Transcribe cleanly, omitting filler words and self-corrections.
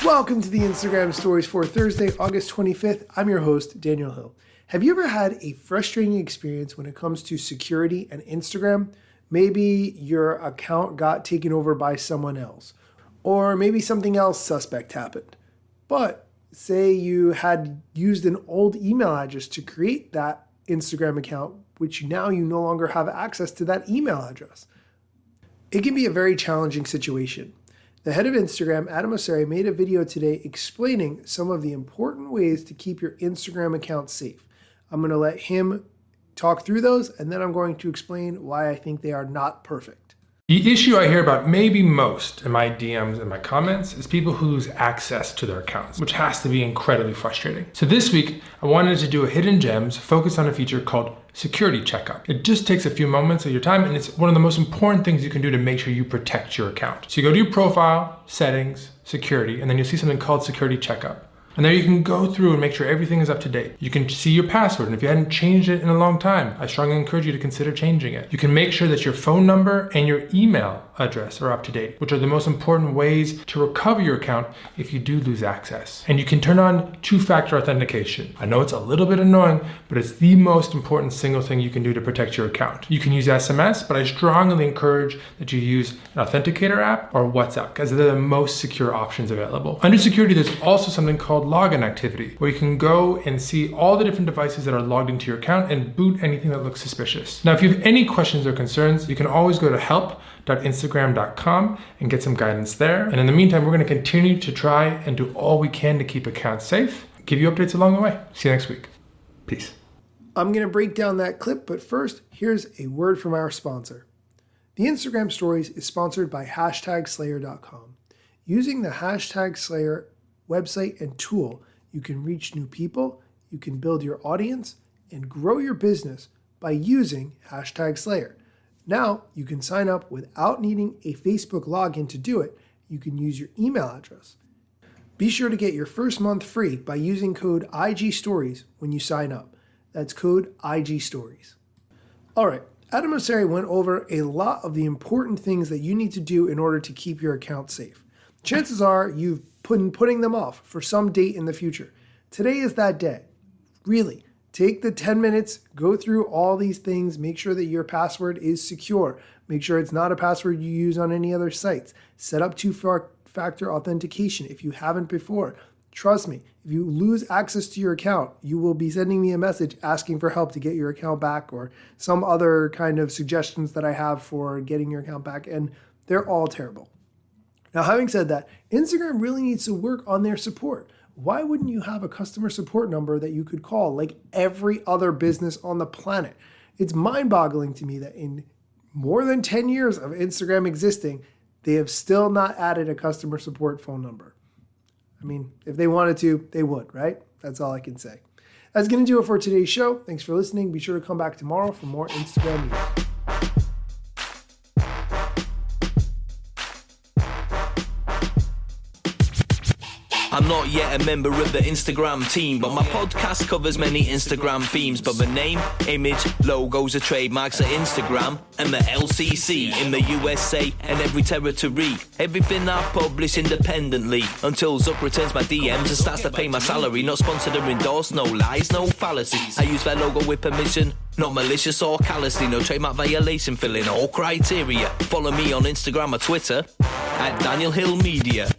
Welcome to the Instagram Stories for Thursday, August 25th. I'm your host, Daniel Hill. Have you ever had a frustrating experience when it comes to security and Instagram? Maybe your account got taken over by someone else, or maybe something else suspect happened. But say you had used an old email address to create that Instagram account, which now you no longer have access to that email address. It can be a very challenging situation. The head of Instagram, Adam Mosseri, made a video today explaining some of the important ways to keep your Instagram account safe. I'm going to let him talk through those, and then I'm going to explain why I think they are not perfect. The issue I hear about maybe most in my DMs and my comments is people who lose access to their accounts, which has to be incredibly frustrating. So this week, I wanted to do a hidden gems focus on a feature called Security Checkup. It just takes a few moments of your time, and it's one of the most important things you can do to make sure you protect your account. So you go to your profile, settings, security, and then you'll see something called Security Checkup. And there you can go through and make sure everything is up to date. You can see your password, and if you hadn't changed it in a long time, I strongly encourage you to consider changing it. You can make sure that your phone number and your email address are up to date, which are the most important ways to recover your account if you do lose access. And you can turn on two-factor authentication. I know it's a little bit annoying, but it's the most important single thing you can do to protect your account. You can use SMS, but I strongly encourage that you use an authenticator app or WhatsApp, because they're the most secure options available. Under security, there's also something called login activity, where you can go and see all the different devices that are logged into your account and boot anything that looks suspicious. Now, if you have any questions or concerns, you can always go to help.instagram.com and get some guidance there. And in the meantime, we're going to continue to try and do all we can to keep accounts safe, give you updates along the way. See you next week. Peace. I'm going to break down that clip, but first, here's a word from our sponsor. The Instagram Stories is sponsored by #Slayer.com. Using the #Slayer website and tool, you can reach new people, you can build your audience, and grow your business by using #Slayer. Now, you can sign up without needing a Facebook login to do it. You can use your email address. Be sure to get your first month free by using code IGStories when you sign up. That's code IGStories. All right, Adam Mosseri went over a lot of the important things that you need to do in order to keep your account safe. Chances are you've been putting them off for some date in the future. Today is that day. Really, take the 10 minutes, go through all these things, make sure that your password is secure. Make sure it's not a password you use on any other sites. Set up two-factor authentication if you haven't before. Trust me, if you lose access to your account, you will be sending me a message asking for help to get your account back, or some other kind of suggestions that I have for getting your account back, and they're all terrible. Now, having said that, Instagram really needs to work on their support. Why wouldn't you have a customer support number that you could call like every other business on the planet? It's mind-boggling to me that in more than 10 years of Instagram existing, they have still not added a customer support phone number. I mean, if they wanted to, they would, right? That's all I can say. That's going to do it for today's show. Thanks for listening. Be sure to come back tomorrow for more Instagram news. I'm not yet a member of the Instagram team, but my podcast covers many Instagram themes. But the name, image, logos are trademarks of Instagram and the LCC in the USA and every territory. Everything I publish independently until Zuck returns my DMs and starts to pay my salary. Not sponsored or endorsed, no lies, no fallacies. I use their logo with permission, not malicious or callously. No trademark violation, filling all criteria. Follow me on Instagram or Twitter @Daniel Hill Media.